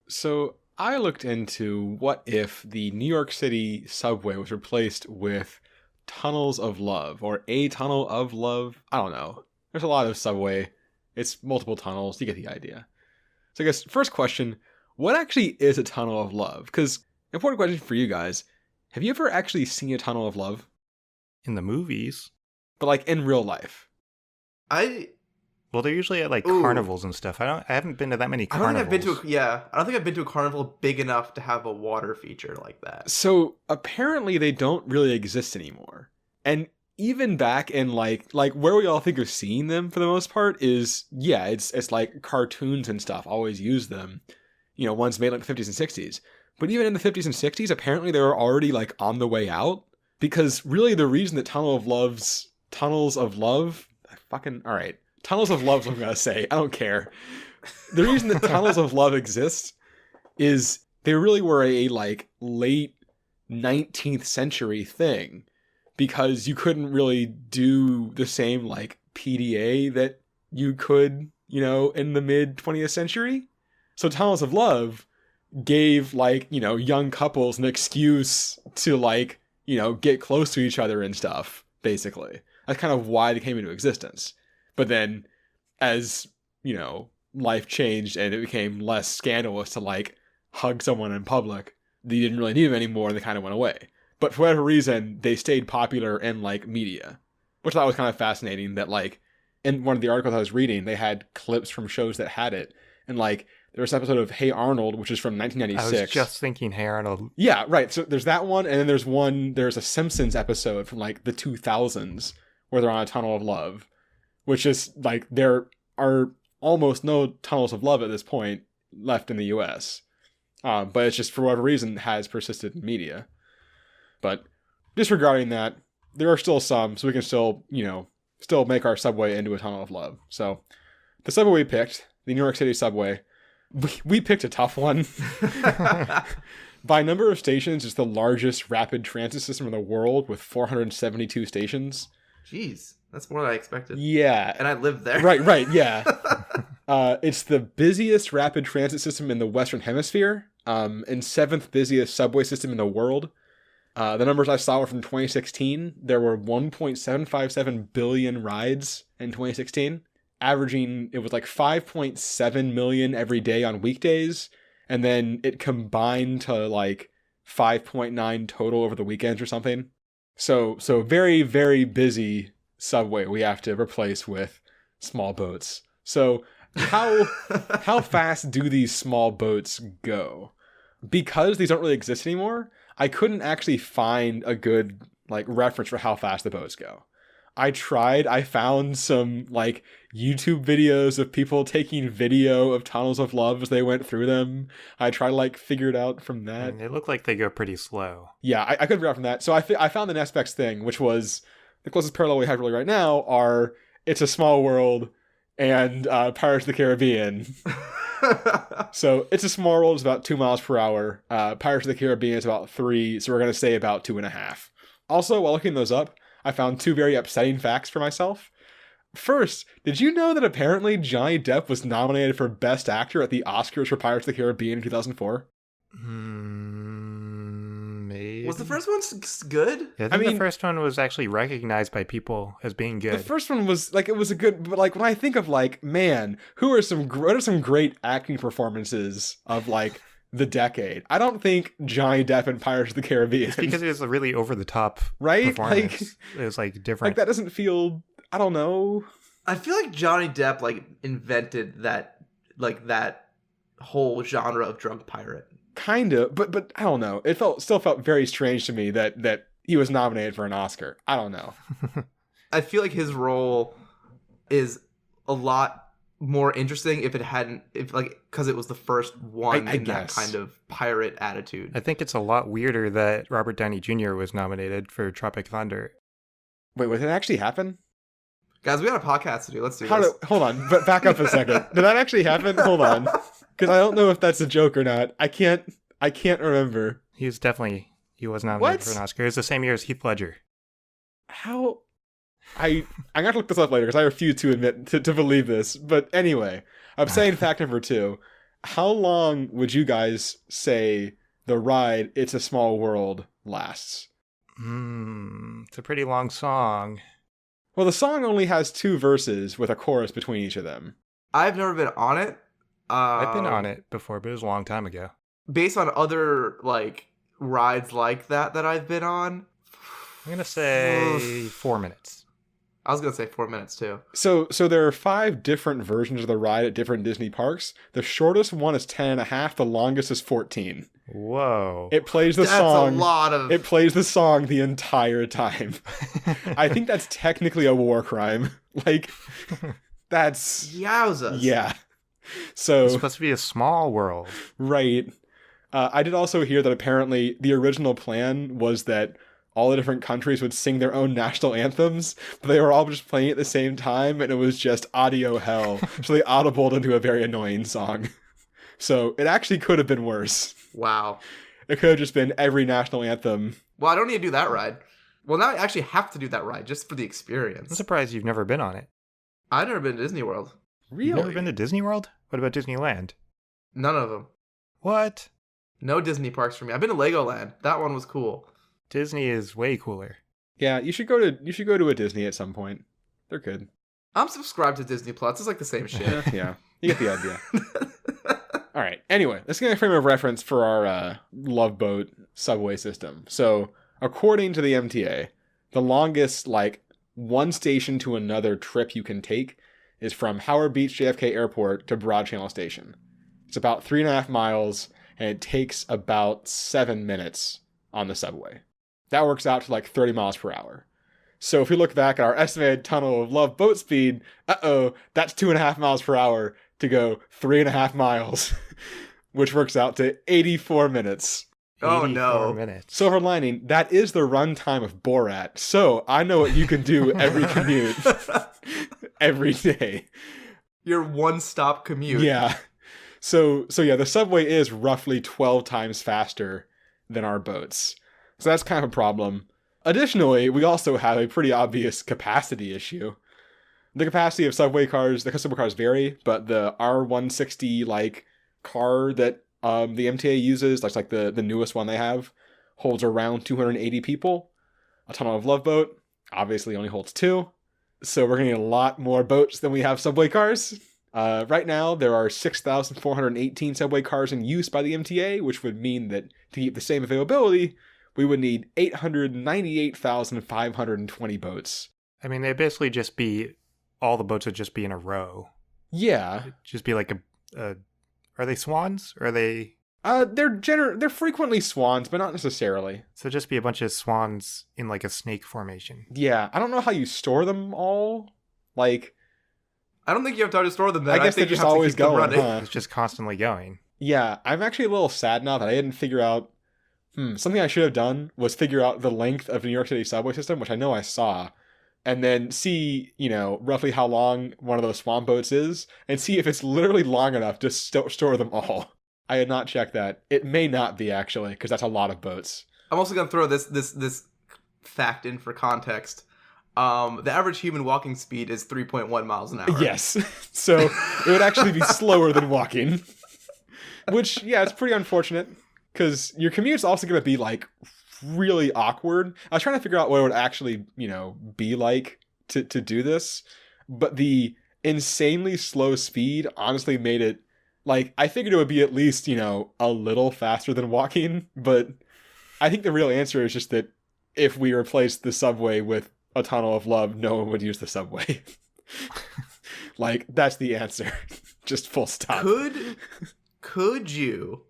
So I looked into what if the New York City subway was replaced with tunnels of love or a tunnel of love. I don't know. There's a lot of subway. It's multiple tunnels. You get the idea. So I guess first question, what actually is a tunnel of love? Because important question for you guys. Have you ever actually seen a tunnel of love? In the movies. But like in real life? Well, they're usually at like Ooh. carnivals and stuff. I haven't been to that many carnivals. I don't think I've been to a carnival big enough to have a water feature like that. So apparently they don't really exist anymore. And even back in like where we all think of seeing them for the most part is, yeah, it's like cartoons and stuff always use them. You know, ones made like the 50s and 60s. But even in the 50s and 60s, apparently they were already like on the way out. Because really the reason that Tunnels of Love is what I'm going to say. I don't care. The reason that Tunnels of Love exist is they really were a like late 19th century thing. Because you couldn't really do the same like PDA that you could, you know, in the mid 20th century. So Tunnels of Love gave like, you know, young couples an excuse to like, you know, get close to each other and stuff, basically. That's kind of why they came into existence. But then as, you know, life changed and it became less scandalous to like hug someone in public, they didn't really need them anymore and they kind of went away. But for whatever reason, they stayed popular in, like, media. Which I thought was kind of fascinating that, like, in one of the articles I was reading, they had clips from shows that had it. And, like, there was an episode of Hey Arnold, which is from 1996. I was just thinking Hey Arnold. Yeah, right. So there's that one, and then there's a Simpsons episode from, like, the 2000s where they're on a tunnel of love. Which is, like, there are almost no tunnels of love at this point left in the U.S. But it's just, for whatever reason, has persisted in media. But disregarding that, there are still some, so we can still, you know, still make our subway into a tunnel of love. So the subway we picked, the New York City subway, we picked a tough one. By number of stations, it's the largest rapid transit system in the world with 472 stations. Jeez, that's more than I expected. Yeah. And I live there. Right, yeah. It's the busiest rapid transit system in the Western Hemisphere, and 7th busiest subway system in the world. The numbers I saw were from 2016. There were 1.757 billion rides in 2016, averaging, it was like 5.7 million every day on weekdays, and then it combined to like 5.9 total over the weekends or something. So very, very busy subway we have to replace with small boats. So how fast do these small boats go? Because these don't really exist anymore, I couldn't actually find a good like reference for how fast the boats go. I found some like YouTube videos of people taking video of tunnels of love as they went through them. I tried to like figure it out from that. And they look like they go pretty slow. Yeah, I couldn't figure it out from that. So I found the next best thing, which was the closest parallel we have really right now are It's a Small World and Pirates of the Caribbean. So It's a Small World is about 2 miles per hour. Pirates of the Caribbean is about 3, so we're going to say about 2.5. Also, while looking those up, I found 2 very upsetting facts for myself. First, did you know that apparently Johnny Depp was nominated for Best Actor at the Oscars for Pirates of the Caribbean in 2004? Maybe. Was the first one good? Yeah, I think the first one was actually recognized by people as being good. The first one was like, it was a good, but like when I think of like, man, what are some great acting performances of like the decade? I don't think Johnny Depp in Pirates of the Caribbean. It's because it was a really over the top right? performance. Like, it was like different. Like that doesn't feel, I don't know. I feel like Johnny Depp like invented that whole genre of drunk pirate. Kind of, but I don't know. It still felt very strange to me that he was nominated for an Oscar. I don't know. I feel like his role is a lot more interesting because it was the first one in that kind of pirate attitude. I think it's a lot weirder that Robert Downey Jr. was nominated for Tropic Thunder. Wait, did it actually happen? Guys, we got a podcast to do. Let's do this. Hold on, but back up a second. Did that actually happen? Hold on. Because I don't know if that's a joke or not. I can't remember. He was nominated for an Oscar. It was the same year as Heath Ledger. How? I'm going to look this up later because I refuse to admit to believe this. But anyway, I'm saying fact number 2. How long would you guys say the ride It's a Small World lasts? It's a pretty long song. Well, the song only has 2 verses with a chorus between each of them. I've never been on it. I've been on it before, but it was a long time ago. Based on other like rides like that I've been on, I'm gonna say 4 minutes. I was gonna say 4 minutes too. So there are 5 different versions of the ride at different Disney parks. The shortest one is 10.5. The longest is 14. Whoa! It plays the song. That's a lot of. It plays the song the entire time. I think that's technically a war crime. Like, that's Yowzas. yeah. So It's supposed to be a small world. right. I did also hear that apparently the original plan was that all the different countries would sing their own national anthems, but they were all just playing at the same time, and it was just audio hell. So they audibled into a very annoying song. So it actually could have been worse. Wow. It could have just been every national anthem. Well, I don't need to do that ride. Well, now I actually have to do that ride just for the I'm experience. surprised you've never been on it. I've never been to Disney World. Really? You've never been to Disney World? What about Disneyland? None of them. What? No Disney parks for me. I've been to Legoland. That one was cool. Disney is way cooler. Yeah, you should go to a Disney at some point. They're good. I'm subscribed to Disney Plus. It's like the same shit. Yeah, you get the idea. All right. Anyway, let's get a frame of reference for our Love Boat subway system. So, according to the MTA, the longest like one station to another trip you can take is from Howard Beach JFK Airport to Broad Channel Station. It's about 3.5 miles, and it takes about 7 minutes on the subway. That works out to like 30 miles per hour. So if we look back at our estimated Tunnel of Love boat speed, that's 2.5 miles per hour to go 3.5 miles, which works out to 84 minutes. Oh, 84 no. minutes. Silver lining, that is the runtime of Borat. So I know what you can do every commute, every day. Your one-stop commute. Yeah. So yeah, the subway is roughly 12 times faster than our boats. So that's kind of a problem. Additionally, we also have a pretty obvious capacity issue. The capacity of subway cars, the subway cars vary, but the R160 like car that the MTA uses, that's like the newest one they have, holds around 280 people. A Tunnel of Love boat obviously only holds 2. So we're going to need a lot more boats than we have subway cars. Right now, there are 6,418 subway cars in use by the MTA, which would mean that to keep the same availability, we would need 898,520 boats. I mean, they basically just be, all the boats would just be in a row. Yeah. It'd just be like are they swans? Or are they... They're frequently swans, but not necessarily. So just be a bunch of swans in like a snake formation. Yeah, I don't know how you store them all. Like, I don't think you have time to store them. I guess they're think you just have to always keep them going, running. huh? It's just constantly going. Yeah, I'm actually a little sad now that I didn't figure out... something I should have done was figure out the length of the New York City subway system, which I know I saw, and then see, roughly how long one of those swan boats is, and see if it's literally long enough to store them all. I had not checked that. It may not be, actually, because that's a lot of boats. I'm also gonna throw this fact in for context. The average human walking speed is 3.1 miles an hour. Yes. So it would actually be slower than walking. Which, yeah, it's pretty unfortunate. Because your commute's also going to be, like, really awkward. I was trying to figure out what it would actually, be like to do this. But the insanely slow speed honestly made it, like, I figured it would be at least, a little faster than walking. But I think the real answer is just that if we replaced the subway with a Tunnel of Love, no one would use the subway. Like, that's the answer. Just full stop. Could you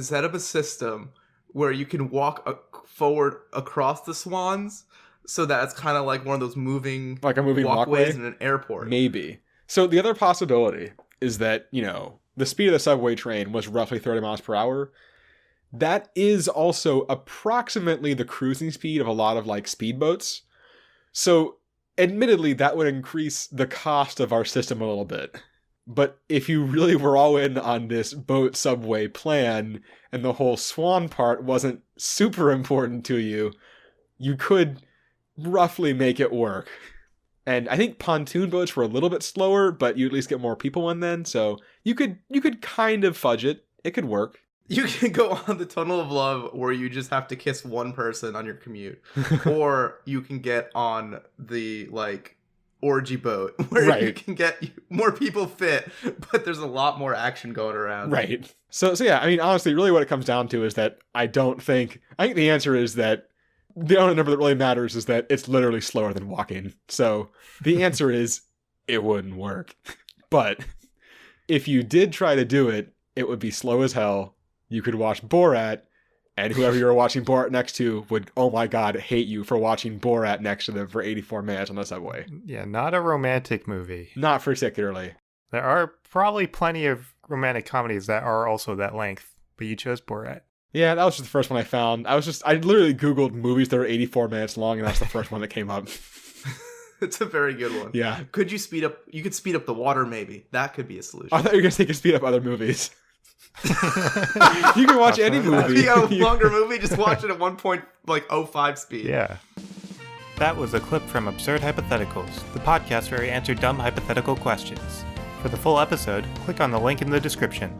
set up a system where you can walk forward across the swans, so that it's kind of like one of those moving, like a moving walkway in an airport? Maybe. So the other possibility is that, the speed of the subway train was roughly 30 miles per hour. That is also approximately the cruising speed of a lot of like speedboats. So admittedly, that would increase the cost of our system a little bit. But if you really were all in on this boat subway plan and the whole swan part wasn't super important to you, you could roughly make it work. And I think pontoon boats were a little bit slower, but you at least get more people in then, so you could kind of fudge it. It could work. You can go on the Tunnel of Love where you just have to kiss one person on your commute. Or you can get on the, like, orgy boat where you can get more people fit, but there's a lot more action going around. Right. So yeah, I mean, honestly, really what it comes down to is that I think the answer is that the only number that really matters is that it's literally slower than walking. So the answer is it wouldn't work. But if you did try to do it, it would be slow as hell. You could watch Borat, and whoever you were watching Borat next to would, oh my god, hate you for watching Borat next to them for 84 minutes on the subway. Yeah, not a romantic movie. Not particularly. There are probably plenty of romantic comedies that are also that length, but you chose Borat. Yeah, that was just the first one I found. I literally Googled movies that are 84 minutes long, and that's the first one that came up. It's a very good one. Yeah. You could speed up the water, maybe. That could be a solution. I thought you were going to say you could speed up other movies. You can watch any movie. If you have a longer movie, just watch it at 1.05 speed. Yeah. That was a clip from Absurd Hypotheticals, the podcast where we answer dumb hypothetical questions. For the full episode, click on the link in the description.